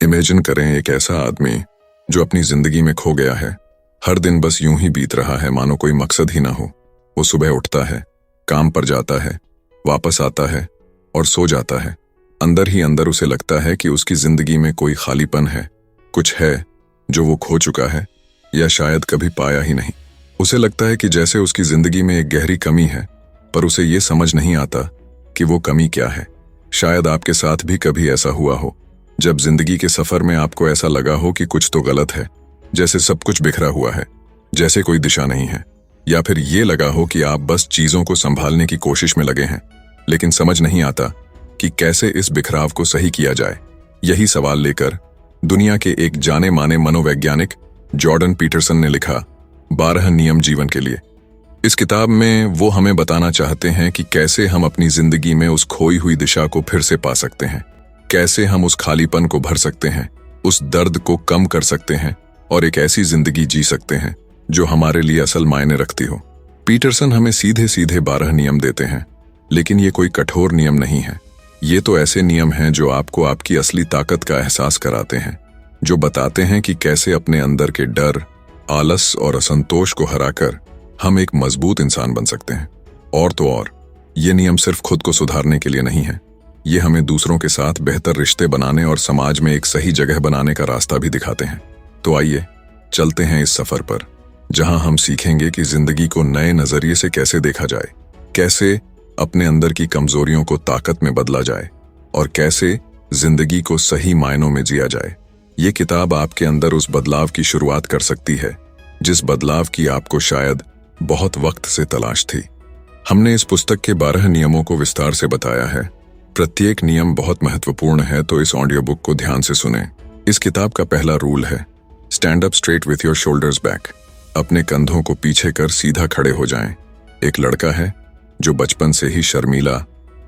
Imagine करें एक ऐसा आदमी जो अपनी जिंदगी में खो गया है। हर दिन बस यूं ही बीत रहा है मानो कोई मकसद ही ना हो। वो सुबह उठता है, काम पर जाता है, वापस आता है और सो जाता है। अंदर ही अंदर उसे लगता है कि उसकी जिंदगी में कोई खालीपन है, कुछ है जो वो खो चुका है या शायद कभी पाया ही नहीं। उसे लगता है कि जैसे उसकी जिंदगी में एक गहरी कमी है, पर उसे ये समझ नहीं आता कि वो कमी क्या है। शायद आपके साथ भी कभी ऐसा हुआ हो, जब जिंदगी के सफर में आपको ऐसा लगा हो कि कुछ तो गलत है, जैसे सब कुछ बिखरा हुआ है, जैसे कोई दिशा नहीं है, या फिर ये लगा हो कि आप बस चीजों को संभालने की कोशिश में लगे हैं, लेकिन समझ नहीं आता कि कैसे इस बिखराव को सही किया जाए। यही सवाल लेकर दुनिया के एक जाने माने मनोवैज्ञानिक जॉर्डन पीटरसन ने लिखा 12 नियम जीवन के लिए। इस किताब में वो हमें बताना चाहते हैं कि कैसे हम अपनी जिंदगी में उस खोई हुई दिशा को फिर से पा सकते हैं, कैसे हम उस खालीपन को भर सकते हैं, उस दर्द को कम कर सकते हैं और एक ऐसी जिंदगी जी सकते हैं जो हमारे लिए असल मायने रखती हो। पीटरसन हमें सीधे सीधे 12 नियम देते हैं, लेकिन ये कोई कठोर नियम नहीं है। ये तो ऐसे नियम हैं जो आपको आपकी असली ताकत का एहसास कराते हैं, जो बताते हैं कि कैसे अपने अंदर के डर, आलस और असंतोष को हराकर हम एक मजबूत इंसान बन सकते हैं। और तो और, ये नियम सिर्फ खुद को सुधारने के लिए नहीं है, ये हमें दूसरों के साथ बेहतर रिश्ते बनाने और समाज में एक सही जगह बनाने का रास्ता भी दिखाते हैं। तो आइए चलते हैं इस सफर पर, जहां हम सीखेंगे कि जिंदगी को नए नजरिए से कैसे देखा जाए, कैसे अपने अंदर की कमजोरियों को ताकत में बदला जाए और कैसे जिंदगी को सही मायनों में जिया जाए। ये किताब आपके अंदर उस बदलाव की शुरुआत कर सकती है जिस बदलाव की आपको शायद बहुत वक्त से तलाश थी। हमने इस पुस्तक के 12 नियमों को विस्तार से बताया है। प्रत्येक नियम बहुत महत्वपूर्ण है, तो इस ऑडियो बुक को ध्यान से सुनें। इस किताब का पहला रूल है stand up straight with your shoulders back. अपने कंधों को पीछे कर सीधा खड़े हो जाएं। एक लड़का है जो बचपन से ही शर्मीला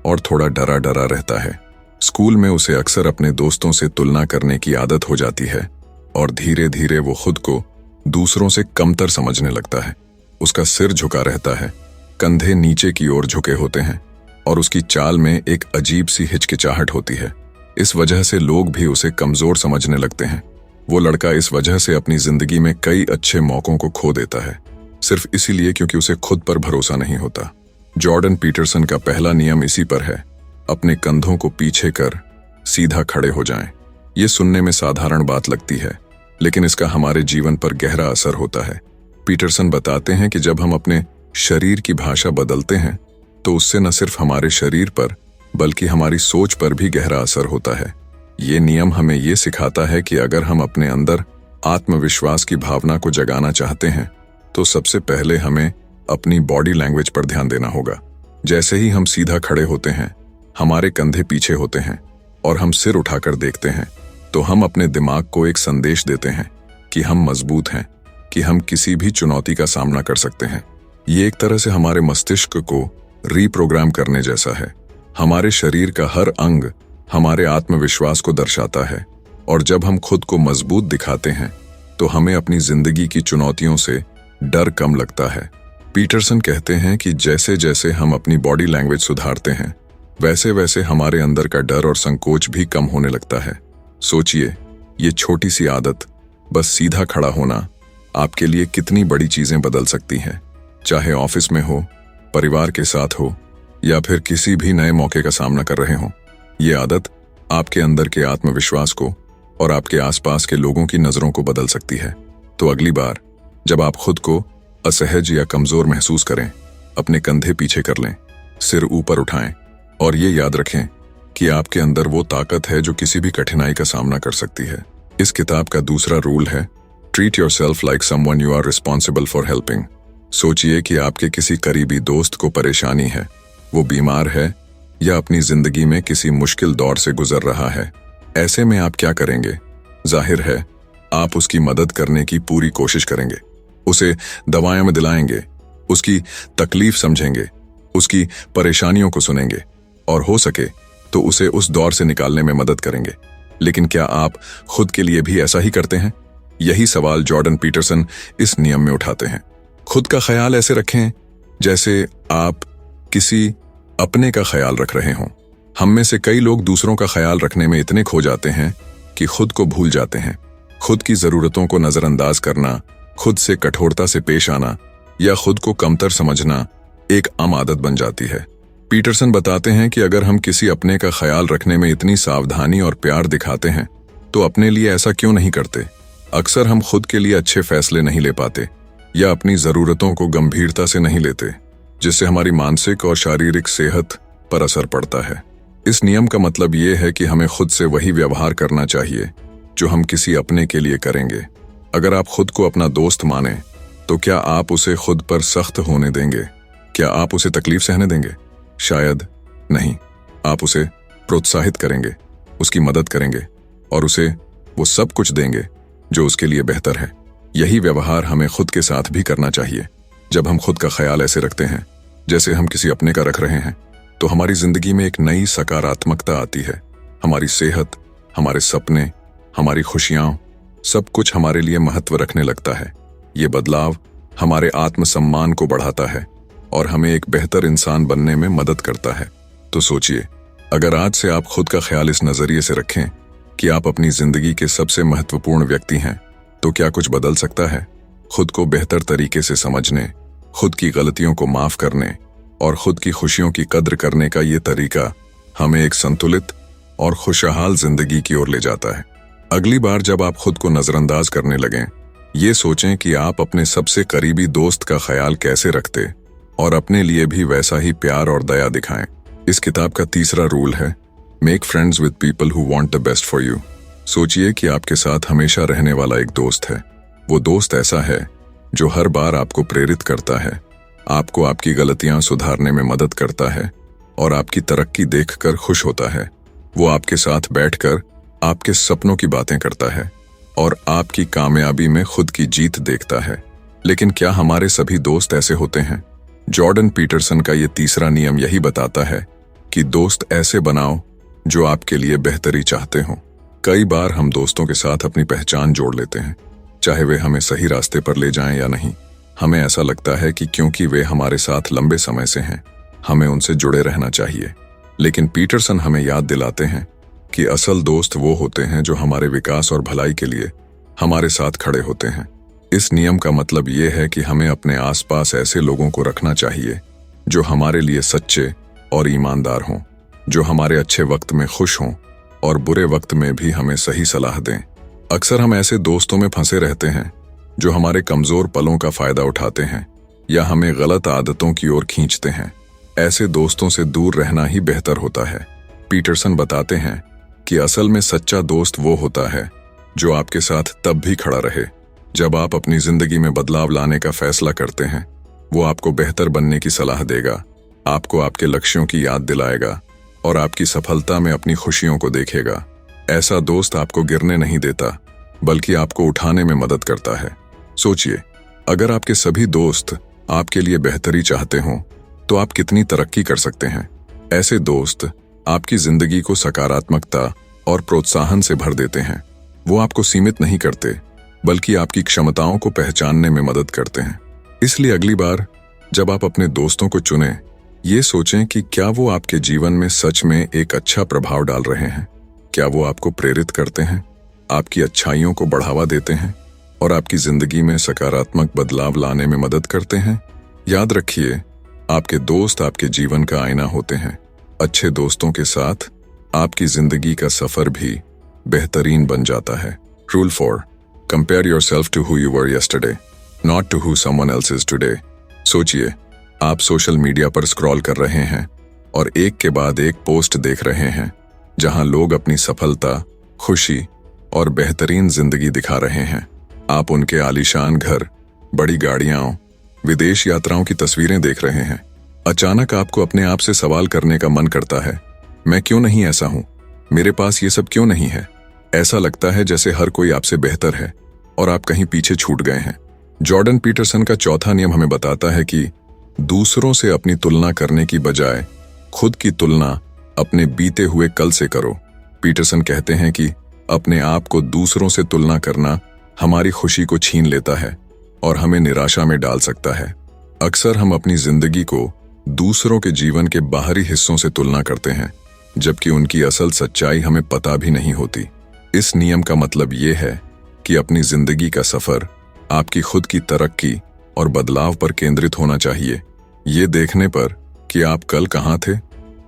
और थोड़ा डरा डरा रहता है। स्कूल में उसे अक्सर अपने दोस्तों से तुलना करने की आदत हो जाती है और धीरे धीरे वो खुद को दूसरों से कमतर समझने लगता है। उसका सिर झुका रहता है, कंधे नीचे की ओर झुके होते हैं और उसकी चाल में एक अजीब सी हिचकिचाहट होती है। इस वजह से लोग भी उसे कमजोर समझने लगते हैं। वो लड़का इस वजह से अपनी जिंदगी में कई अच्छे मौकों को खो देता है, सिर्फ इसीलिए क्योंकि उसे खुद पर भरोसा नहीं होता। जॉर्डन पीटरसन का पहला नियम इसी पर है, अपने कंधों को पीछे कर सीधा खड़े हो जाएं। ये सुनने में साधारण बात लगती है, लेकिन इसका हमारे जीवन पर गहरा असर होता है। पीटरसन बताते हैं कि जब हम अपने शरीर की भाषा बदलते हैं, तो उससे न सिर्फ हमारे शरीर पर बल्कि हमारी सोच पर भी गहरा असर होता है। ये नियम हमें ये सिखाता है कि अगर हम अपने अंदर आत्मविश्वास की भावना को जगाना चाहते हैं, तो सबसे पहले हमें अपनी बॉडी लैंग्वेज पर ध्यान देना होगा। जैसे ही हम सीधा खड़े होते हैं, हमारे कंधे पीछे होते हैं और हम सिर उठाकर देखते हैं, तो हम अपने दिमाग को एक संदेश देते हैं कि हम मजबूत हैं, कि हम किसी भी चुनौती का सामना कर सकते हैं। ये एक तरह से हमारे मस्तिष्क को रीप्रोग्राम करने जैसा है। हमारे शरीर का हर अंग हमारे आत्मविश्वास को दर्शाता है, और जब हम खुद को मजबूत दिखाते हैं, तो हमें अपनी जिंदगी की चुनौतियों से डर कम लगता है। पीटरसन कहते हैं कि जैसे जैसे हम अपनी बॉडी लैंग्वेज सुधारते हैं, वैसे वैसे हमारे अंदर का डर और संकोच भी कम होने लगता है। सोचिए, ये छोटी सी आदत, बस सीधा खड़ा होना, आपके लिए कितनी बड़ी चीजें बदल सकती हैं। चाहे ऑफिस में हो, परिवार के साथ हो, या फिर किसी भी नए मौके का सामना कर रहे हो। ये आदत आपके अंदर के आत्मविश्वास को और आपके आसपास के लोगों की नजरों को बदल सकती है। तो अगली बार जब आप खुद को असहज या कमजोर महसूस करें, अपने कंधे पीछे कर लें, सिर ऊपर उठाएं और ये याद रखें कि आपके अंदर वो ताकत है जो किसी भी कठिनाई का सामना कर सकती है। इस किताब का दूसरा रूल है treat yourself like someone you are responsible for helping. सोचिए कि आपके किसी करीबी दोस्त को परेशानी है, वो बीमार है या अपनी जिंदगी में किसी मुश्किल दौर से गुजर रहा है। ऐसे में आप क्या करेंगे? जाहिर है, आप उसकी मदद करने की पूरी कोशिश करेंगे, उसे दवाएं में दिलाएंगे, उसकी तकलीफ समझेंगे, उसकी परेशानियों को सुनेंगे और हो सके तो उसे उस दौर से निकालने में मदद करेंगे। लेकिन क्या आप खुद के लिए भी ऐसा ही करते हैं? यही सवाल जॉर्डन पीटरसन इस नियम में उठाते हैं। खुद का ख्याल ऐसे रखें जैसे आप किसी अपने का ख्याल रख रहे हों। हम में से कई लोग दूसरों का ख्याल रखने में इतने खो जाते हैं कि खुद को भूल जाते हैं। खुद की जरूरतों को नजरअंदाज करना, खुद से कठोरता से पेश आना या खुद को कमतर समझना एक आम आदत बन जाती है। पीटरसन बताते हैं कि अगर हम किसी अपने का ख्याल रखने में इतनी सावधानी और प्यार दिखाते हैं तो अपने लिए ऐसा क्यों नहीं करते। अक्सर हम खुद के लिए अच्छे फैसले नहीं ले पाते या अपनी जरूरतों को गंभीरता से नहीं लेते, जिससे हमारी मानसिक और शारीरिक सेहत पर असर पड़ता है। इस नियम का मतलब ये है कि हमें खुद से वही व्यवहार करना चाहिए जो हम किसी अपने के लिए करेंगे। अगर आप खुद को अपना दोस्त माने तो क्या आप उसे खुद पर सख्त होने देंगे? क्या आप उसे तकलीफ सहने देंगे? शायद नहीं। आप उसे प्रोत्साहित करेंगे, उसकी मदद करेंगे और उसे वो सब कुछ देंगे जो उसके लिए बेहतर है। यही व्यवहार हमें खुद के साथ भी करना चाहिए। जब हम खुद का ख्याल ऐसे रखते हैं जैसे हम किसी अपने का रख रहे हैं तो हमारी जिंदगी में एक नई सकारात्मकता आती है। हमारी सेहत, हमारे सपने, हमारी खुशियां, सब कुछ हमारे लिए महत्व रखने लगता है। ये बदलाव हमारे आत्मसम्मान को बढ़ाता है और हमें एक बेहतर इंसान बनने में मदद करता है। तो सोचिए, अगर आज से आप खुद का ख्याल इस नजरिए से रखें कि आप अपनी जिंदगी के सबसे महत्वपूर्ण व्यक्ति हैं, तो क्या कुछ बदल सकता है? खुद को बेहतर तरीके से समझने, खुद की गलतियों को माफ करने और खुद की खुशियों की कद्र करने का ये तरीका हमें एक संतुलित और खुशहाल जिंदगी की ओर ले जाता है। अगली बार जब आप खुद को नजरअंदाज करने लगें, ये सोचें कि आप अपने सबसे करीबी दोस्त का ख्याल कैसे रखते और अपने लिए भी वैसा ही प्यार और दया दिखाएं। इस किताब का तीसरा रूल है make friends with people who want the best for you. सोचिए कि आपके साथ हमेशा रहने वाला एक दोस्त है। वो दोस्त ऐसा है जो हर बार आपको प्रेरित करता है, आपको आपकी गलतियां सुधारने में मदद करता है और आपकी तरक्की देखकर खुश होता है। वो आपके साथ बैठकर आपके सपनों की बातें करता है और आपकी कामयाबी में खुद की जीत देखता है। लेकिन क्या हमारे सभी दोस्त ऐसे होते हैं? जॉर्डन पीटरसन का ये तीसरा नियम यही बताता है कि दोस्त ऐसे बनाओ जो आपके लिए बेहतरी चाहते हों। कई बार हम दोस्तों के साथ अपनी पहचान जोड़ लेते हैं, चाहे वे हमें सही रास्ते पर ले जाएं या नहीं। हमें ऐसा लगता है कि क्योंकि वे हमारे साथ लंबे समय से हैं, हमें उनसे जुड़े रहना चाहिए। लेकिन पीटरसन हमें याद दिलाते हैं कि असल दोस्त वो होते हैं जो हमारे विकास और भलाई के लिए हमारे साथ खड़े होते हैं। इस नियम का मतलब ये है कि हमें अपने आसपास ऐसे लोगों को रखना चाहिए जो हमारे लिए सच्चे और ईमानदार हों, जो हमारे अच्छे वक्त में खुश हों और बुरे वक्त में भी हमें सही सलाह दें। अक्सर हम ऐसे दोस्तों में फंसे रहते हैं जो हमारे कमजोर पलों का फायदा उठाते हैं या हमें गलत आदतों की ओर खींचते हैं। ऐसे दोस्तों से दूर रहना ही बेहतर होता है। पीटरसन बताते हैं कि असल में सच्चा दोस्त वो होता है जो आपके साथ तब भी खड़ा रहे जब आप अपनी जिंदगी में बदलाव लाने का फैसला करते हैं। वो आपको बेहतर बनने की सलाह देगा, आपको आपके लक्ष्यों की याद दिलाएगा और आपकी सफलता में अपनी खुशियों को देखेगा। ऐसा दोस्त आपको गिरने नहीं देता, बल्कि आपको उठाने में मदद करता है। सोचिए, अगर आपके सभी दोस्त आपके लिए बेहतरी चाहते हों, तो आप कितनी तरक्की कर सकते हैं। ऐसे दोस्त आपकी जिंदगी को सकारात्मकता और प्रोत्साहन से भर देते हैं। वो आपको सीमित नहीं करते, बल्कि आपकी क्षमताओं को पहचानने में मदद करते हैं। इसलिए अगली बार जब आप अपने दोस्तों को चुनें, ये सोचें कि क्या वो आपके जीवन में सच में एक अच्छा प्रभाव डाल रहे हैं। क्या वो आपको प्रेरित करते हैं, आपकी अच्छाइयों को बढ़ावा देते हैं और आपकी जिंदगी में सकारात्मक बदलाव लाने में मदद करते हैं। याद रखिए, आपके दोस्त आपके जीवन का आईना होते हैं। अच्छे दोस्तों के साथ आपकी जिंदगी का सफर भी बेहतरीन बन जाता है। Rule 4, compare yourself to who you were yesterday, not to who someone else is today. सोचिए, आप सोशल मीडिया पर स्क्रॉल कर रहे हैं और एक के बाद एक पोस्ट देख रहे हैं जहां लोग अपनी सफलता, खुशी और बेहतरीन जिंदगी दिखा रहे हैं। आप उनके आलीशान घर, बड़ी गाड़ियां, विदेश यात्राओं की तस्वीरें देख रहे हैं। अचानक आपको अपने आप से सवाल करने का मन करता है, मैं क्यों नहीं ऐसा हूं? मेरे पास ये सब क्यों नहीं है? ऐसा लगता है जैसे हर कोई आपसे बेहतर है और आप कहीं पीछे छूट गए हैं। जॉर्डन पीटरसन का चौथा नियम हमें बताता है कि दूसरों से अपनी तुलना करने की बजाय खुद की तुलना अपने बीते हुए कल से करो। पीटरसन कहते हैं कि अपने आप को दूसरों से तुलना करना हमारी खुशी को छीन लेता है और हमें निराशा में डाल सकता है। अक्सर हम अपनी जिंदगी को दूसरों के जीवन के बाहरी हिस्सों से तुलना करते हैं, जबकि उनकी असल सच्चाई हमें पता भी नहीं होती। इस नियम का मतलब ये है कि अपनी जिंदगी का सफर आपकी खुद की तरक्की और बदलाव पर केंद्रित होना चाहिए, ये देखने पर कि आप कल कहाँ थे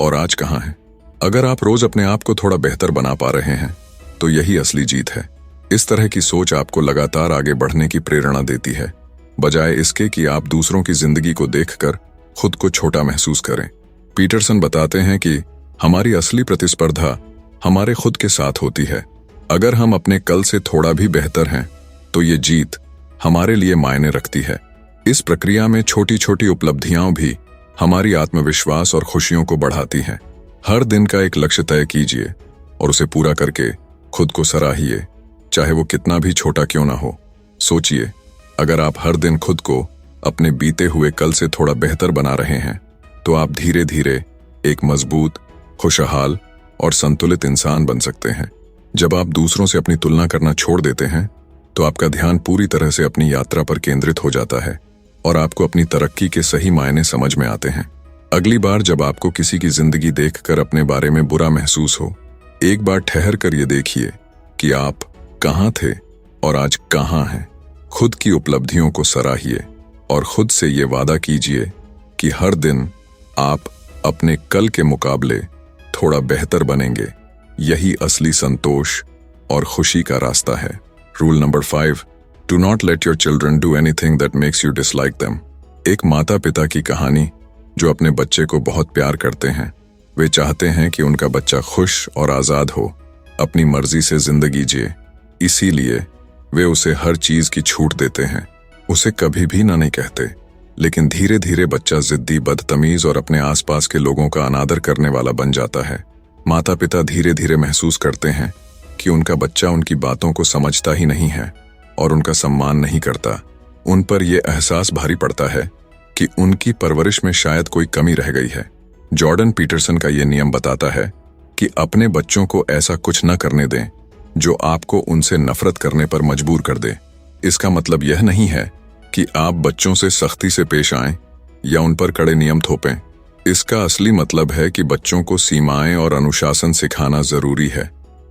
और आज कहाँ हैं। अगर आप रोज अपने आप को थोड़ा बेहतर बना पा रहे हैं तो यही असली जीत है। इस तरह की सोच आपको लगातार आगे बढ़ने की प्रेरणा देती है, बजाय इसके कि आप दूसरों की जिंदगी को देखकर खुद को छोटा महसूस करें। पीटरसन बताते हैं कि हमारी असली प्रतिस्पर्धा हमारे खुद के साथ होती है। अगर हम अपने कल से थोड़ा भी बेहतर हैं तो ये जीत हमारे लिए मायने रखती है। इस प्रक्रिया में छोटी छोटी उपलब्धियां भी हमारी आत्मविश्वास और खुशियों को बढ़ाती हैं। हर दिन का एक लक्ष्य तय कीजिए और उसे पूरा करके खुद को सराहिए, चाहे वो कितना भी छोटा क्यों ना हो। सोचिए, अगर आप हर दिन खुद को अपने बीते हुए कल से थोड़ा बेहतर बना रहे हैं तो आप धीरे धीरे एक मजबूत, खुशहाल और संतुलित इंसान बन सकते हैं। जब आप दूसरों से अपनी तुलना करना छोड़ देते हैं तो आपका ध्यान पूरी तरह से अपनी यात्रा पर केंद्रित हो जाता है और आपको अपनी तरक्की के सही मायने समझ में आते हैं। अगली बार जब आपको किसी की जिंदगी देखकर अपने बारे में बुरा महसूस हो, एक बार ठहर कर ये देखिए कि आप कहाँ थे और आज कहाँ हैं। खुद की उपलब्धियों को सराहिए और खुद से ये वादा कीजिए कि हर दिन आप अपने कल के मुकाबले थोड़ा बेहतर बनेंगे। यही असली संतोष और खुशी का रास्ता है। Rule number 5, do not let your children do anything that makes you dislike them. एक माता पिता की कहानी जो अपने बच्चे को बहुत प्यार करते हैं। वे चाहते हैं कि उनका बच्चा खुश और आजाद हो, अपनी मर्जी से जिंदगी जिए। इसीलिए वे उसे हर चीज की छूट देते हैं, उसे कभी भी ना नहीं कहते। लेकिन धीरे धीरे बच्चा जिद्दी, बदतमीज और अपने आसपास के लोगों का अनादर करने वाला बन जाता है। माता पिता धीरे धीरे महसूस करते हैं कि उनका बच्चा उनकी बातों को समझता ही नहीं है और उनका सम्मान नहीं करता। उन पर यह एहसास भारी पड़ता है कि उनकी परवरिश में शायद कोई कमी रह गई है। जॉर्डन पीटरसन का यह नियम बताता है कि अपने बच्चों को ऐसा कुछ न करने दें जो आपको उनसे नफरत करने पर मजबूर कर दे। इसका मतलब यह नहीं है कि आप बच्चों से सख्ती से पेश आएं या उन पर कड़े नियम थोपें। इसका असली मतलब है कि बच्चों को सीमाएं और अनुशासन सिखाना जरूरी है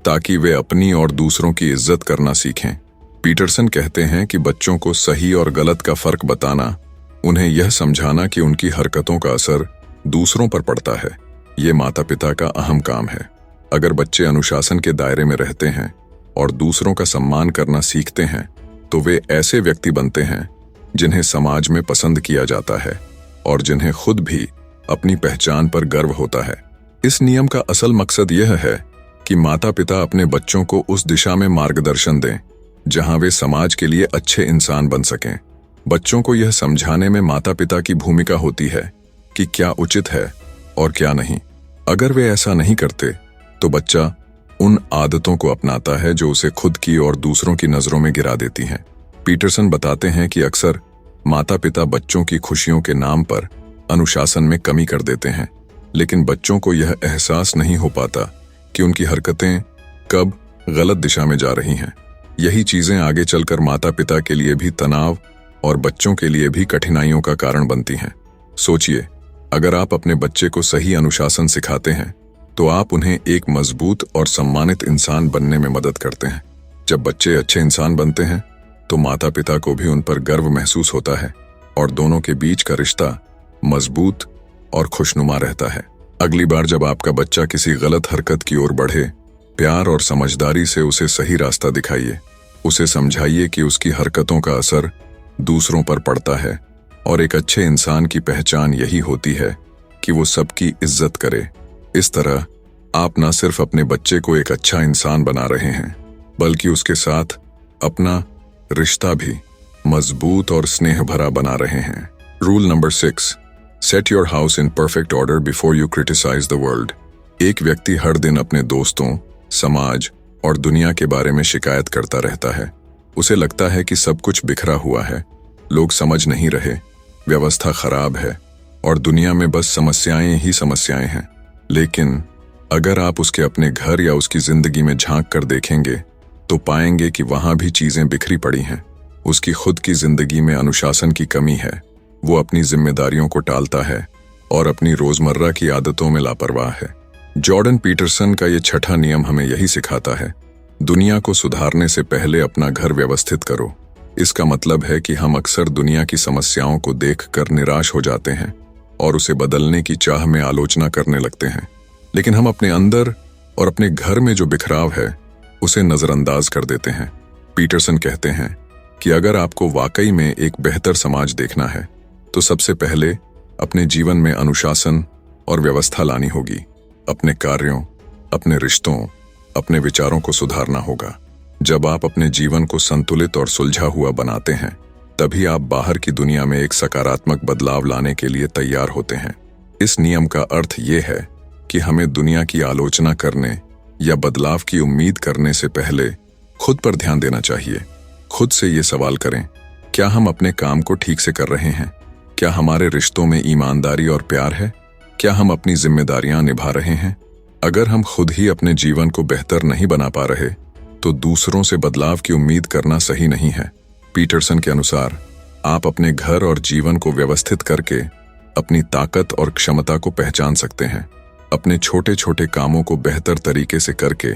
ताकि वे अपनी और दूसरों की इज्जत करना सीखें। पीटरसन कहते हैं कि बच्चों को सही और गलत का फर्क बताना, उन्हें यह समझाना कि उनकी हरकतों का असर दूसरों पर पड़ता है, ये माता पिता का अहम काम है। अगर बच्चे अनुशासन के दायरे में रहते हैं और दूसरों का सम्मान करना सीखते हैं तो वे ऐसे व्यक्ति बनते हैं जिन्हें समाज में पसंद किया जाता है और जिन्हें खुद भी अपनी पहचान पर गर्व होता है। इस नियम का असल मकसद यह है कि माता पिता अपने बच्चों को उस दिशा में मार्गदर्शन दें जहां वे समाज के लिए अच्छे इंसान बन सकें। बच्चों को यह समझाने में माता पिता की भूमिका होती है कि क्या उचित है और क्या नहीं। अगर वे ऐसा नहीं करते तो बच्चा उन आदतों को अपनाता है जो उसे खुद की और दूसरों की नजरों में गिरा देती हैं। पीटरसन बताते हैं कि अक्सर माता पिता बच्चों की खुशियों के नाम पर अनुशासन में कमी कर देते हैं, लेकिन बच्चों को यह एहसास नहीं हो पाता कि उनकी हरकतें कब गलत दिशा में जा रही हैं। यही चीजें आगे चलकर माता पिता के लिए भी तनाव और बच्चों के लिए भी कठिनाइयों का कारण बनती हैं। सोचिए, अगर आप अपने बच्चे को सही अनुशासन सिखाते हैं तो आप उन्हें एक मजबूत और सम्मानित इंसान बनने में मदद करते हैं। जब बच्चे अच्छे इंसान बनते हैं तो माता पिता को भी उन पर गर्व महसूस होता है और दोनों के बीच का रिश्ता मजबूत और खुशनुमा रहता है। अगली बार जब आपका बच्चा किसी गलत हरकत की ओर बढ़े, प्यार और समझदारी से उसे सही रास्ता दिखाइए। उसे समझाइए कि उसकी हरकतों का असर दूसरों पर पड़ता है और एक अच्छे इंसान की पहचान यही होती है कि वो सबकी इज्जत करे। इस तरह आप न सिर्फ अपने बच्चे को एक अच्छा इंसान बना रहे हैं, बल्कि उसके साथ अपना रिश्ता भी मजबूत और स्नेह भरा बना रहे हैं। Rule number 6, set your house in perfect order before you criticise the world. एक व्यक्ति हर दिन अपने दोस्तों, समाज और दुनिया के बारे में शिकायत करता रहता है। उसे लगता है कि सब कुछ बिखरा हुआ है, लोग समझ नहीं रहे, व्यवस्था खराब है और दुनिया में बस समस्याएं ही समस्याएं हैं। लेकिन अगर आप उसके अपने घर या उसकी जिंदगी में झांक कर देखेंगे तो पाएंगे कि वहां भी चीजें बिखरी पड़ी हैं। उसकी खुद की जिंदगी में अनुशासन की कमी है, वो अपनी जिम्मेदारियों को टालता है और अपनी रोजमर्रा की आदतों में लापरवाह है। जॉर्डन पीटरसन का ये छठा नियम हमें यही सिखाता है दुनिया को सुधारने से पहले अपना घर व्यवस्थित करो। इसका मतलब है कि हम अक्सर दुनिया की समस्याओं को देखकर निराश हो जाते हैं और उसे बदलने की चाह में आलोचना करने लगते हैं, लेकिन हम अपने अंदर और अपने घर में जो बिखराव है उसे नजरअंदाज कर देते हैं। पीटरसन कहते हैं कि अगर आपको वाकई में एक बेहतर समाज देखना है तो सबसे पहले अपने जीवन में अनुशासन और व्यवस्था लानी होगी। अपने कार्यों, अपने रिश्तों, अपने विचारों को सुधारना होगा। जब आप अपने जीवन को संतुलित और सुलझा हुआ बनाते हैं, तभी आप बाहर की दुनिया में एक सकारात्मक बदलाव लाने के लिए तैयार होते हैं। इस नियम का अर्थ ये है कि हमें दुनिया की आलोचना करने या बदलाव की उम्मीद करने से पहले खुद पर ध्यान देना चाहिए। खुद से ये सवाल करें, क्या हम अपने काम को ठीक से कर रहे हैं? क्या हमारे रिश्तों में ईमानदारी और प्यार है? क्या हम अपनी जिम्मेदारियां निभा रहे हैं? अगर हम खुद ही अपने जीवन को बेहतर नहीं बना पा रहे तो दूसरों से बदलाव की उम्मीद करना सही नहीं है। पीटरसन के अनुसार आप अपने घर और जीवन को व्यवस्थित करके अपनी ताकत और क्षमता को पहचान सकते हैं। अपने छोटे छोटे कामों को बेहतर तरीके से करके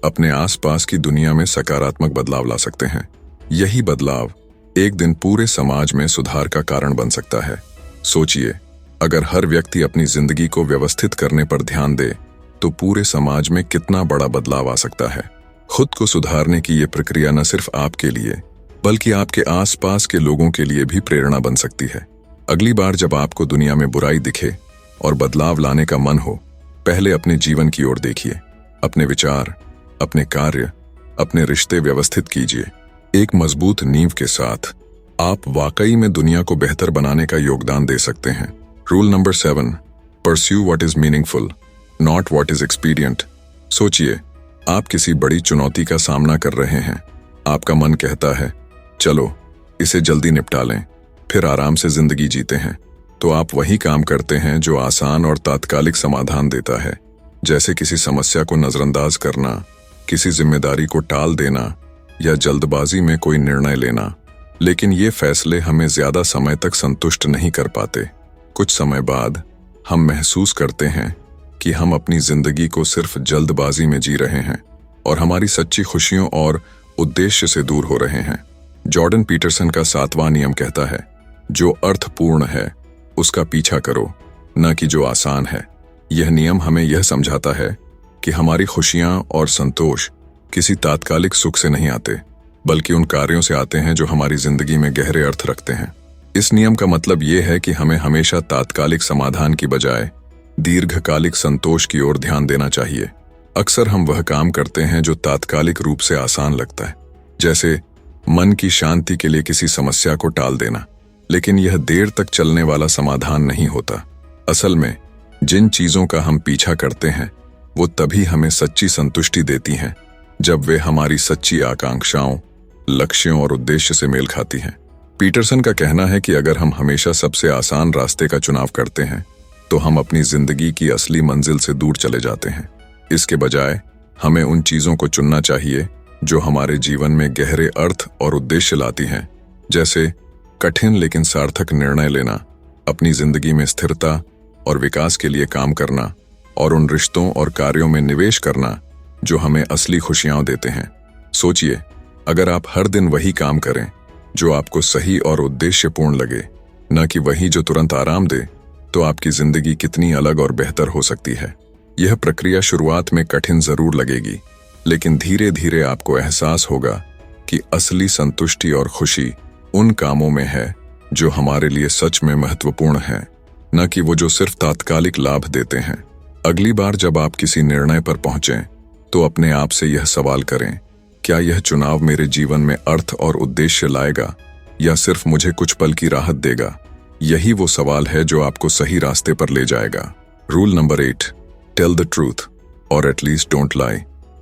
अपने आसपास की दुनिया में सकारात्मक बदलाव ला सकते हैं। यही बदलाव एक दिन पूरे समाज में सुधार का कारण बन सकता है। सोचिए, अगर हर व्यक्ति अपनी जिंदगी को व्यवस्थित करने पर ध्यान दे तो पूरे समाज में कितना बड़ा बदलाव आ सकता है। खुद को सुधारने की ये प्रक्रिया न सिर्फ आपके लिए बल्कि आपके आसपास के लोगों के लिए भी प्रेरणा बन सकती है। अगली बार जब आपको दुनिया में बुराई दिखे और बदलाव लाने का मन हो, पहले अपने जीवन की ओर देखिए। अपने विचार, अपने कार्य, अपने रिश्ते व्यवस्थित कीजिए। एक मजबूत नींव के साथ आप वाकई में दुनिया को बेहतर बनाने का योगदान दे सकते हैं। Rule number 7, pursue what is meaningful, not what is expedient. सोचिए, आप किसी बड़ी चुनौती का सामना कर रहे हैं। आपका मन कहता है, चलो इसे जल्दी निपटा लें, फिर आराम से जिंदगी जीते हैं। तो आप वही काम करते हैं जो आसान और तात्कालिक समाधान देता है, जैसे किसी समस्या को नजरअंदाज करना, किसी जिम्मेदारी को टाल देना या जल्दबाजी में कोई निर्णय लेना। लेकिन ये फैसले हमें ज्यादा समय तक संतुष्ट नहीं कर पाते। कुछ समय बाद हम महसूस करते हैं कि हम अपनी जिंदगी को सिर्फ जल्दबाजी में जी रहे हैं और हमारी सच्ची खुशियों और उद्देश्य से दूर हो रहे हैं। जॉर्डन पीटरसन का 7वां नियम कहता है, जो अर्थपूर्ण है उसका पीछा करो, न कि जो आसान है। यह नियम हमें यह समझाता है कि हमारी खुशियां और संतोष किसी तात्कालिक सुख से नहीं आते, बल्कि उन कार्यों से आते हैं जो हमारी जिंदगी में गहरे अर्थ रखते हैं। इस नियम का मतलब यह है कि हमें हमेशा तात्कालिक समाधान की बजाय दीर्घकालिक संतोष की ओर ध्यान देना चाहिए। अक्सर हम वह काम करते हैं जो तात्कालिक रूप से आसान लगता है, जैसे मन की शांति के लिए किसी समस्या को टाल देना, लेकिन यह देर तक चलने वाला समाधान नहीं होता। असल में जिन चीजों का हम पीछा करते हैं वो तभी हमें सच्ची संतुष्टि देती हैं जब वे हमारी सच्ची आकांक्षाओं, लक्ष्यों और उद्देश्य से मेल खाती हैं। पीटरसन का कहना है कि अगर हम हमेशा सबसे आसान रास्ते का चुनाव करते हैं तो हम अपनी जिंदगी की असली मंजिल से दूर चले जाते हैं। इसके बजाय हमें उन चीजों को चुनना चाहिए जो हमारे जीवन में गहरे अर्थ और उद्देश्य लाती हैं, जैसे कठिन लेकिन सार्थक निर्णय लेना, अपनी जिंदगी में स्थिरता और विकास के लिए काम करना, और उन रिश्तों और कार्यों में निवेश करना जो हमें असली खुशियां देते हैं। सोचिए, अगर आप हर दिन वही काम करें जो आपको सही और उद्देश्यपूर्ण लगे, न कि वही जो तुरंत आराम दे, तो आपकी जिंदगी कितनी अलग और बेहतर हो सकती है। यह प्रक्रिया शुरुआत में कठिन जरूर लगेगी, लेकिन धीरे धीरे आपको एहसास होगा कि असली संतुष्टि और खुशी उन कामों में है जो हमारे लिए सच में महत्वपूर्ण है, न कि वो जो सिर्फ तात्कालिक लाभ देते हैं। अगली बार जब आप किसी निर्णय पर पहुंचें तो अपने आप से यह सवाल करें, क्या यह चुनाव मेरे जीवन में अर्थ और उद्देश्य लाएगा या सिर्फ मुझे कुछ पल की राहत देगा? यही वो सवाल है जो आपको सही रास्ते पर ले जाएगा। Rule number 8, tell the truth और एटलीस्ट डोंट लाई।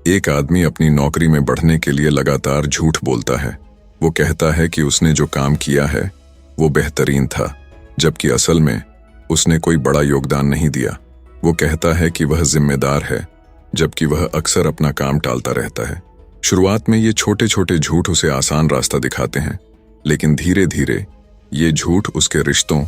एक आदमी अपनी नौकरी में बढ़ने के लिए लगातार झूठ बोलता है। वो कहता है कि उसने जो काम किया है वो बेहतरीन था, जबकि असल में उसने कोई बड़ा योगदान नहीं दिया। वो कहता है कि वह जिम्मेदार है, जबकि वह अक्सर अपना काम टालता रहता है। शुरुआत में ये छोटे छोटे झूठ उसे आसान रास्ता दिखाते हैं, लेकिन धीरे धीरे ये झूठ उसके रिश्तों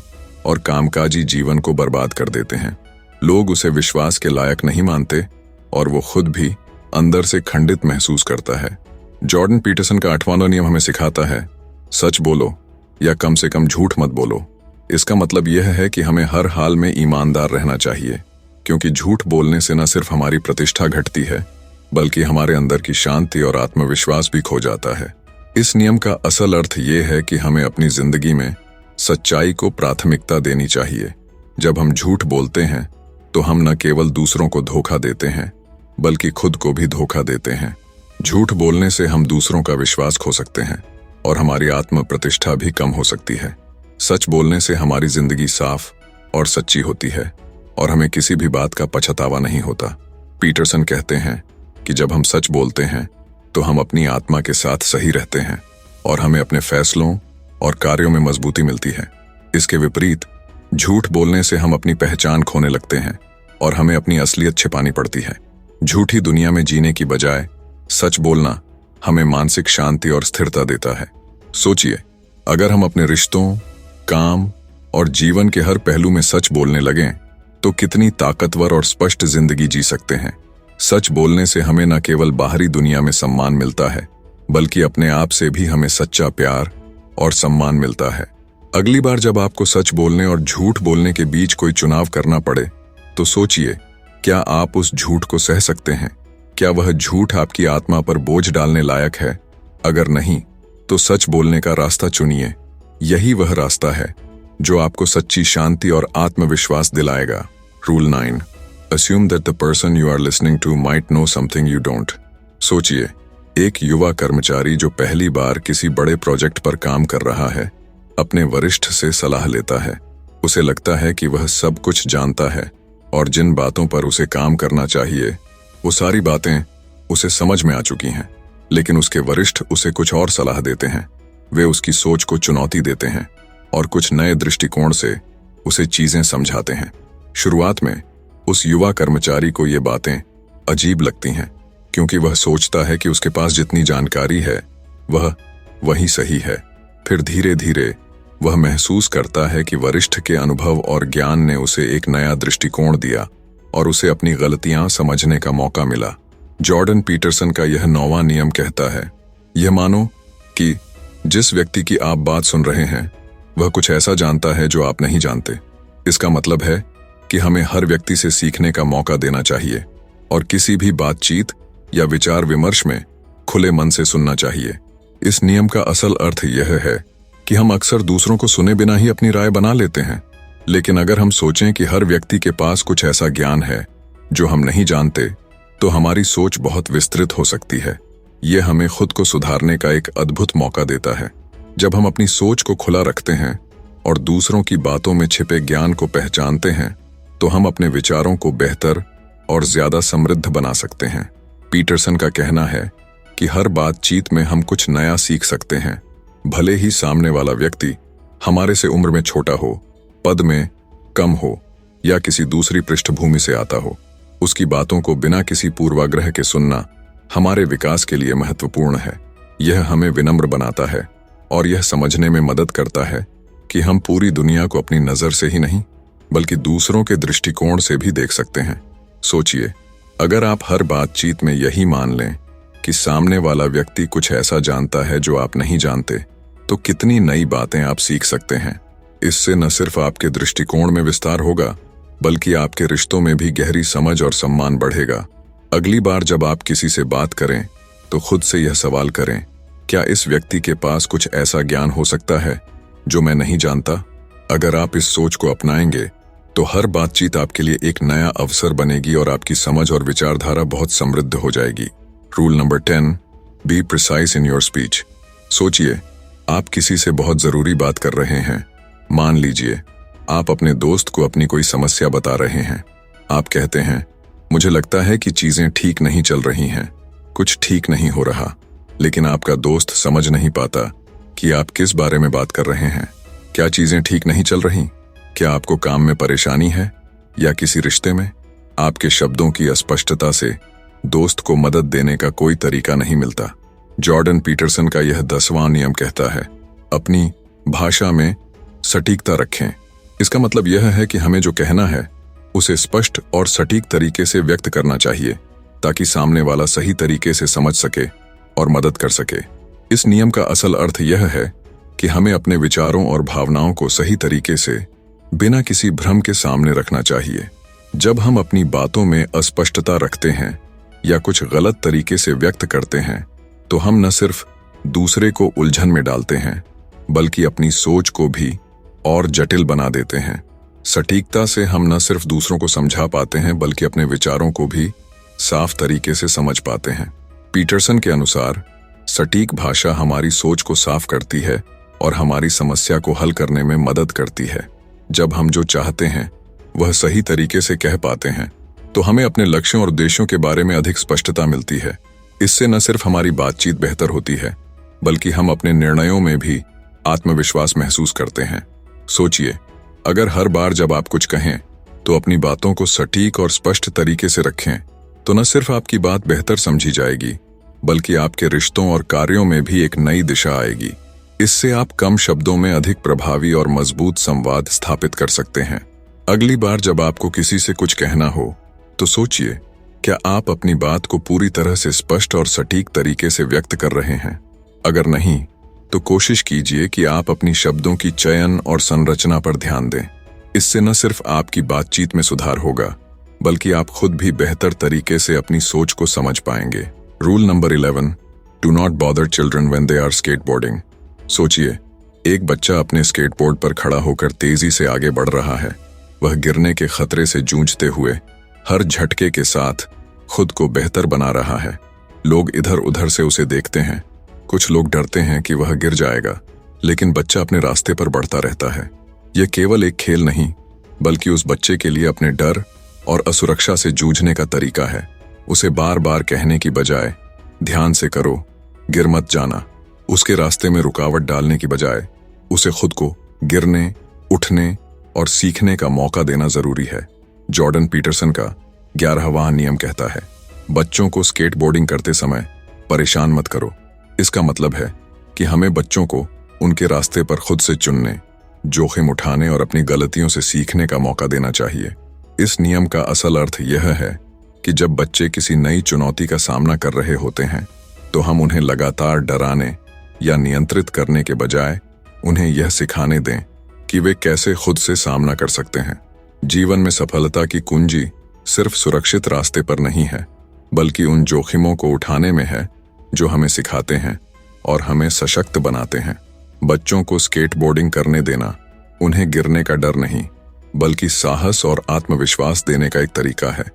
और कामकाजी जीवन को बर्बाद कर देते हैं। लोग उसे विश्वास के लायक नहीं मानते और वो खुद भी अंदर से खंडित महसूस करता है। जॉर्डन पीटरसन का 8वां नियम हमें सिखाता है, सच बोलो या कम से कम झूठ मत बोलो। इसका मतलब यह है कि हमें हर हाल में ईमानदार रहना चाहिए, क्योंकि झूठ बोलने से न सिर्फ हमारी प्रतिष्ठा घटती है, बल्कि हमारे अंदर की शांति और आत्मविश्वास भी खो जाता है। इस नियम का असल अर्थ ये है कि हमें अपनी जिंदगी में सच्चाई को प्राथमिकता देनी चाहिए। जब हम झूठ बोलते हैं तो हम न केवल दूसरों को धोखा देते हैं, बल्कि खुद को भी धोखा देते हैं। झूठ बोलने से हम दूसरों का विश्वास खो सकते हैं और हमारी आत्म प्रतिष्ठा भी कम हो सकती है। सच बोलने से हमारी जिंदगी साफ और सच्ची होती है और हमें किसी भी बात का पछतावा नहीं होता। पीटरसन कहते हैं कि जब हम सच बोलते हैं तो हम अपनी आत्मा के साथ सही रहते हैं और हमें अपने फैसलों और कार्यों में मजबूती मिलती है। इसके विपरीत झूठ बोलने से हम अपनी पहचान खोने लगते हैं और हमें अपनी असलियत छिपानी पड़ती है। झूठी दुनिया में जीने की बजाय सच बोलना हमें मानसिक शांति और स्थिरता देता है। सोचिए, अगर हम अपने रिश्तों, काम और जीवन के हर पहलू में सच बोलने लगें तो कितनी ताकतवर और स्पष्ट जिंदगी जी सकते हैं। सच बोलने से हमें न केवल बाहरी दुनिया में सम्मान मिलता है, बल्कि अपने आप से भी हमें सच्चा प्यार और सम्मान मिलता है। अगली बार जब आपको सच बोलने और झूठ बोलने के बीच कोई चुनाव करना पड़े तो सोचिए, क्या आप उस झूठ को सह सकते हैं? क्या वह झूठ आपकी आत्मा पर बोझ डालने लायक है? अगर नहीं, तो सच बोलने का रास्ता चुनिए। यही वह रास्ता है जो आपको सच्ची शांति और आत्मविश्वास दिलाएगा। Rule 9, Assume that the person you are listening to might know something you don't. सोचिए, एक युवा कर्मचारी जो पहली बार किसी बड़े प्रोजेक्ट पर काम कर रहा है, अपने वरिष्ठ से सलाह लेता है। उसे लगता है कि वह सब कुछ जानता है और जिन बातों पर उसे काम करना चाहिए वो सारी बातें उसे समझ में आ चुकी हैं। लेकिन उसके वरिष्ठ उसे कुछ और सलाह देते हैं। वे उसकी सोच को चुनौती देते हैं और कुछ नए दृष्टिकोण से उसे चीजें समझाते हैं। शुरुआत में उस युवा कर्मचारी को ये बातें अजीब लगती हैं, क्योंकि वह सोचता है कि उसके पास जितनी जानकारी है वह वही सही है। फिर धीरे धीरे वह महसूस करता है कि वरिष्ठ के अनुभव और ज्ञान ने उसे एक नया दृष्टिकोण दिया और उसे अपनी गलतियां समझने का मौका मिला। जॉर्डन पीटरसन का यह 9वां नियम कहता है, यह मानो कि जिस व्यक्ति की आप बात सुन रहे हैं वह कुछ ऐसा जानता है जो आप नहीं जानते। इसका मतलब है कि हमें हर व्यक्ति से सीखने का मौका देना चाहिए और किसी भी बातचीत या विचार विमर्श में खुले मन से सुनना चाहिए। इस नियम का असल अर्थ यह है कि हम अक्सर दूसरों को सुने बिना ही अपनी राय बना लेते हैं, लेकिन अगर हम सोचें कि हर व्यक्ति के पास कुछ ऐसा ज्ञान है जो हम नहीं जानते, तो हमारी सोच बहुत विस्तृत हो सकती है। यह हमें खुद को सुधारने का एक अद्भुत मौका देता है। जब हम अपनी सोच को खुला रखते हैं और दूसरों की बातों में छिपे ज्ञान को पहचानते हैं, तो हम अपने विचारों को बेहतर और ज्यादा समृद्ध बना सकते हैं। पीटरसन का कहना है कि हर बातचीत में हम कुछ नया सीख सकते हैं, भले ही सामने वाला व्यक्ति हमारे से उम्र में छोटा हो, पद में कम हो या किसी दूसरी पृष्ठभूमि से आता हो। उसकी बातों को बिना किसी पूर्वाग्रह के सुनना हमारे विकास के लिए महत्वपूर्ण है। यह हमें विनम्र बनाता है और यह समझने में मदद करता है कि हम पूरी दुनिया को अपनी नजर से ही नहीं, बल्कि दूसरों के दृष्टिकोण से भी देख सकते हैं। सोचिए, अगर आप हर बातचीत में यही मान लें कि सामने वाला व्यक्ति कुछ ऐसा जानता है जो आप नहीं जानते, तो कितनी नई बातें आप सीख सकते हैं। इससे न सिर्फ आपके दृष्टिकोण में विस्तार होगा, बल्कि आपके रिश्तों में भी गहरी समझ और सम्मान बढ़ेगा। अगली बार जब आप किसी से बात करें तो खुद से यह सवाल करें, क्या इस व्यक्ति के पास कुछ ऐसा ज्ञान हो सकता है जो मैं नहीं जानता? अगर आप इस सोच को अपनाएंगे तो हर बातचीत आपके लिए एक नया अवसर बनेगी और आपकी समझ और विचारधारा बहुत समृद्ध हो जाएगी। Rule number 10, be precise in your speech. सोचिए, आप किसी से बहुत जरूरी बात कर रहे हैं। मान लीजिए आप अपने दोस्त को अपनी कोई समस्या बता रहे हैं। आप कहते हैं, मुझे लगता है कि चीजें ठीक नहीं चल रही हैं, कुछ ठीक नहीं हो रहा। लेकिन आपका दोस्त समझ नहीं पाता कि आप किस बारे में बात कर रहे हैं। क्या चीजें ठीक नहीं चल रही? क्या आपको काम में परेशानी है या किसी रिश्ते में? आपके शब्दों की अस्पष्टता से दोस्त को मदद देने का कोई तरीका नहीं मिलता। जॉर्डन पीटरसन का यह 10वां नियम कहता है, अपनी भाषा में सटीकता रखें। इसका मतलब यह है कि हमें जो कहना है उसे स्पष्ट और सटीक तरीके से व्यक्त करना चाहिए, ताकि सामने वाला सही तरीके से समझ सके और मदद कर सके। इस नियम का असल अर्थ यह है कि हमें अपने विचारों और भावनाओं को सही तरीके से बिना किसी भ्रम के सामने रखना चाहिए। जब हम अपनी बातों में अस्पष्टता रखते हैं या कुछ गलत तरीके से व्यक्त करते हैं तो हम न सिर्फ दूसरे को उलझन में डालते हैं बल्कि अपनी सोच को भी और जटिल बना देते हैं। सटीकता से हम न सिर्फ दूसरों को समझा पाते हैं बल्कि अपने विचारों को भी साफ तरीके से समझ पाते हैं। पीटरसन के अनुसार सटीक भाषा हमारी सोच को साफ करती है और हमारी समस्या को हल करने में मदद करती है। जब हम जो चाहते हैं वह सही तरीके से कह पाते हैं तो हमें अपने लक्ष्यों और उद्देश्यों के बारे में अधिक स्पष्टता मिलती है। इससे न सिर्फ हमारी बातचीत बेहतर होती है बल्कि हम अपने निर्णयों में भी आत्मविश्वास महसूस करते हैं। सोचिए, अगर हर बार जब आप कुछ कहें तो अपनी बातों को सटीक और स्पष्ट तरीके से रखें तो न सिर्फ आपकी बात बेहतर समझी जाएगी बल्कि आपके रिश्तों और कार्यों में भी एक नई दिशा आएगी। इससे आप कम शब्दों में अधिक प्रभावी और मजबूत संवाद स्थापित कर सकते हैं। अगली बार जब आपको किसी से कुछ कहना हो तो सोचिए, क्या आप अपनी बात को पूरी तरह से स्पष्ट और सटीक तरीके से व्यक्त कर रहे हैं? अगर नहीं तो कोशिश कीजिए कि आप अपनी शब्दों की चयन और संरचना पर ध्यान दें। इससे न सिर्फ आपकी बातचीत में सुधार होगा बल्कि आप खुद भी बेहतर तरीके से अपनी सोच को समझ पाएंगे। Rule number 11, do not bother children when they are skateboarding. सोचिए, एक बच्चा अपने स्केटबोर्ड पर खड़ा होकर तेजी से आगे बढ़ रहा है। वह गिरने के खतरे से जूझते हुए हर झटके के साथ खुद को बेहतर बना रहा है। लोग इधर उधर से उसे देखते हैं। कुछ लोग डरते हैं कि वह गिर जाएगा, लेकिन बच्चा अपने रास्ते पर बढ़ता रहता है। यह केवल एक खेल नहीं बल्कि उस बच्चे के लिए अपने डर और असुरक्षा से जूझने का तरीका है। उसे बार बार कहने की बजाय ध्यान से करो, गिर मत जाना, उसके रास्ते में रुकावट डालने की बजाय उसे खुद को गिरने, उठने और सीखने का मौका देना जरूरी है। जॉर्डन पीटरसन का 11वां नियम कहता है, बच्चों को स्केटबोर्डिंग करते समय परेशान मत करो। इसका मतलब है कि हमें बच्चों को उनके रास्ते पर खुद से चुनने, जोखिम उठाने और अपनी गलतियों से सीखने का मौका देना चाहिए। इस नियम का असल अर्थ यह है कि जब बच्चे किसी नई चुनौती का सामना कर रहे होते हैं तो हम उन्हें लगातार डराने या नियंत्रित करने के बजाय उन्हें यह सिखाने दें कि वे कैसे खुद से सामना कर सकते हैं। जीवन में सफलता की कुंजी सिर्फ सुरक्षित रास्ते पर नहीं है बल्कि उन जोखिमों को उठाने में है जो हमें सिखाते हैं और हमें सशक्त बनाते हैं। बच्चों को स्केटबोर्डिंग करने देना उन्हें गिरने का डर नहीं बल्कि साहस और आत्मविश्वास देने का एक तरीका है।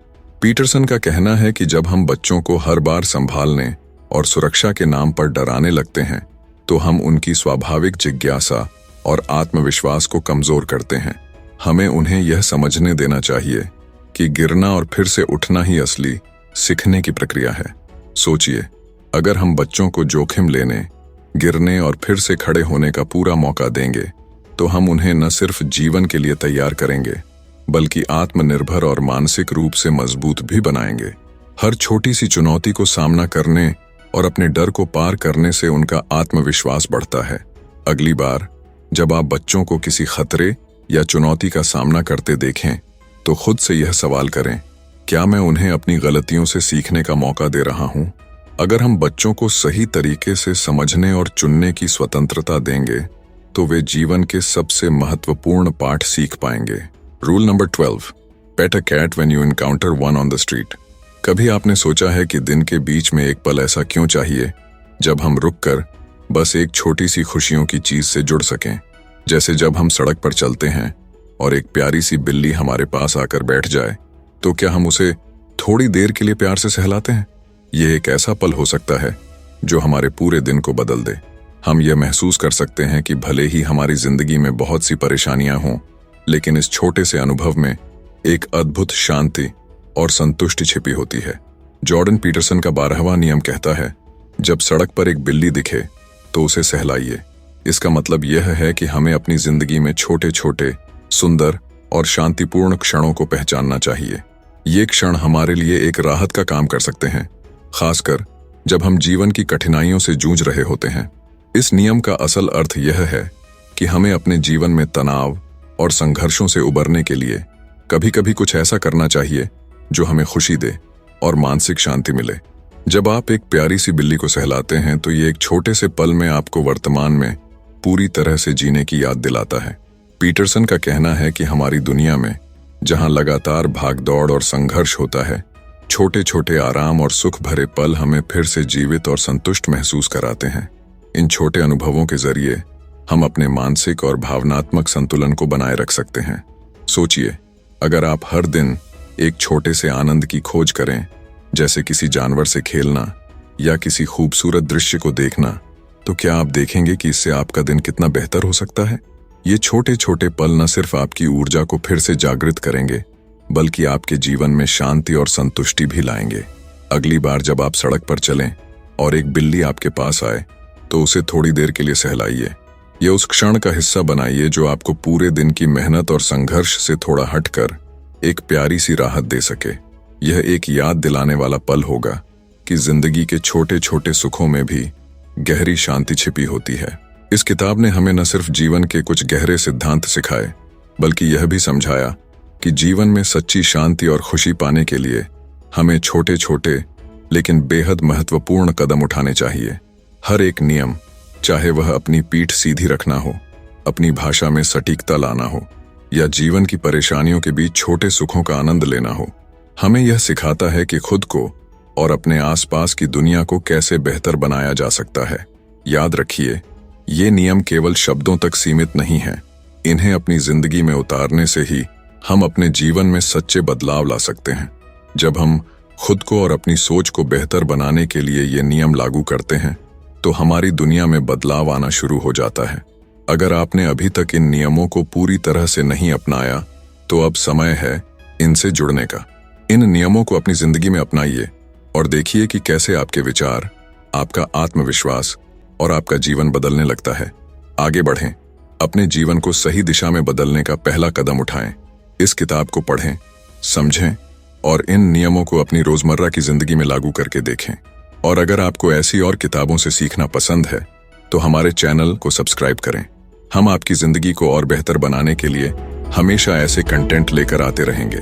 पीटरसन का कहना है कि जब हम बच्चों को हर बार संभालने और सुरक्षा के नाम पर डराने लगते हैं तो हम उनकी स्वाभाविक जिज्ञासा और आत्मविश्वास को कमजोर करते हैं। हमें उन्हें यह समझने देना चाहिए कि गिरना और फिर से उठना ही असली सीखने की प्रक्रिया है। सोचिए, अगर हम बच्चों को जोखिम लेने, गिरने और फिर से खड़े होने का पूरा मौका देंगे तो हम उन्हें न सिर्फ जीवन के लिए तैयार करेंगे बल्कि आत्मनिर्भर और मानसिक रूप से मजबूत भी बनाएंगे। हर छोटी सी चुनौती को सामना करने और अपने डर को पार करने से उनका आत्मविश्वास बढ़ता है। अगली बार जब आप बच्चों को किसी खतरे या चुनौती का सामना करते देखें तो खुद से यह सवाल करें, क्या मैं उन्हें अपनी गलतियों से सीखने का मौका दे रहा हूं? अगर हम बच्चों को सही तरीके से समझने और चुनने की स्वतंत्रता देंगे तो वे जीवन के सबसे महत्वपूर्ण पाठ सीख पाएंगे। Rule number 12, pet a cat when you encounter one on the street. कभी आपने सोचा है कि दिन के बीच में एक पल ऐसा क्यों चाहिए जब हम रुककर बस एक छोटी सी खुशियों की चीज से जुड़ सकें? जैसे जब हम सड़क पर चलते हैं और एक प्यारी सी बिल्ली हमारे पास आकर बैठ जाए तो क्या हम उसे थोड़ी देर के लिए प्यार से सहलाते हैं? यह एक ऐसा पल हो सकता है जो हमारे पूरे दिन को बदल दे। हम यह महसूस कर सकते हैं कि भले ही हमारी जिंदगी में बहुत सी परेशानियां हों, लेकिन इस छोटे से अनुभव में एक अद्भुत शांति और संतुष्टि छिपी होती है। जॉर्डन पीटरसन का 12वां नियम कहता है, जब सड़क पर एक बिल्ली दिखे तो उसे सहलाइए। इसका मतलब यह है कि हमें अपनी जिंदगी में छोटे छोटे, सुंदर और शांतिपूर्ण क्षणों को पहचानना चाहिए। ये क्षण हमारे लिए एक राहत का काम कर सकते हैं, खासकर जब हम जीवन की कठिनाइयों से जूझ रहे होते हैं। इस नियम का असल अर्थ यह है कि हमें अपने जीवन में तनाव और संघर्षों से उबरने के लिए कभी कभी कुछ ऐसा करना चाहिए जो हमें खुशी दे। और मानसिक शांति मिले। जब आप एक प्यारी सी बिल्ली को सहलाते हैं तो ये एक छोटे से पल में आपको वर्तमान में पूरी तरह से जीने की याद दिलाता है। पीटरसन का कहना है कि हमारी दुनिया में जहां लगातार भागदौड़ और संघर्ष होता है, छोटे छोटे आराम और सुख भरे पल हमें फिर से जीवित और संतुष्ट महसूस कराते हैं। इन छोटे अनुभवों के जरिए हम अपने मानसिक और भावनात्मक संतुलन को बनाए रख सकते हैं। सोचिए, अगर आप हर दिन एक छोटे से आनंद की खोज करें, जैसे किसी जानवर से खेलना या किसी खूबसूरत दृश्य को देखना, तो क्या आप देखेंगे कि इससे आपका दिन कितना बेहतर हो सकता है। ये छोटे छोटे पल न सिर्फ आपकी ऊर्जा को फिर से जागृत करेंगे, बल्कि आपके जीवन में शांति और संतुष्टि भी लाएंगे। अगली बार जब आप सड़क पर चलें और एक बिल्ली आपके पास आए, तो उसे थोड़ी देर के लिए सहलाइए। ये उस क्षण का हिस्सा बनाइए जो आपको पूरे दिन की मेहनत और संघर्ष से थोड़ा हटकर एक प्यारी सी राहत दे सके। यह एक याद दिलाने वाला पल होगा कि जिंदगी के छोटे छोटे सुखों में भी गहरी शांति छिपी होती है। इस किताब ने हमें न सिर्फ जीवन के कुछ गहरे सिद्धांत सिखाए, बल्कि यह भी समझाया कि जीवन में सच्ची शांति और खुशी पाने के लिए हमें छोटे छोटे लेकिन बेहद महत्वपूर्ण कदम उठाने चाहिए। हर एक नियम, चाहे वह अपनी पीठ सीधी रखना हो, अपनी भाषा में सटीकता लाना हो या जीवन की परेशानियों के बीच छोटे सुखों का आनंद लेना हो, हमें यह सिखाता है कि खुद को और अपने आसपास की दुनिया को कैसे बेहतर बनाया जा सकता है। याद रखिए, ये नियम केवल शब्दों तक सीमित नहीं हैं। इन्हें अपनी जिंदगी में उतारने से ही हम अपने जीवन में सच्चे बदलाव ला सकते हैं। जब हम खुद को और अपनी सोच को बेहतर बनाने के लिए ये नियम लागू करते हैं, तो हमारी दुनिया में बदलाव आना शुरू हो जाता है। अगर आपने अभी तक इन नियमों को पूरी तरह से नहीं अपनाया, तो अब समय है इनसे जुड़ने का। इन नियमों को अपनी जिंदगी में अपनाइए और देखिए कि कैसे आपके विचार, आपका आत्मविश्वास और आपका जीवन बदलने लगता है। आगे बढ़ें, अपने जीवन को सही दिशा में बदलने का पहला कदम उठाएं। इस किताब को पढ़ें, समझें और इन नियमों को अपनी रोजमर्रा की जिंदगी में लागू करके देखें। और अगर आपको ऐसी और किताबों से सीखना पसंद है, तो हमारे चैनल को सब्सक्राइब करें। हम आपकी जिंदगी को और बेहतर बनाने के लिए हमेशा ऐसे कंटेंट लेकर आते रहेंगे।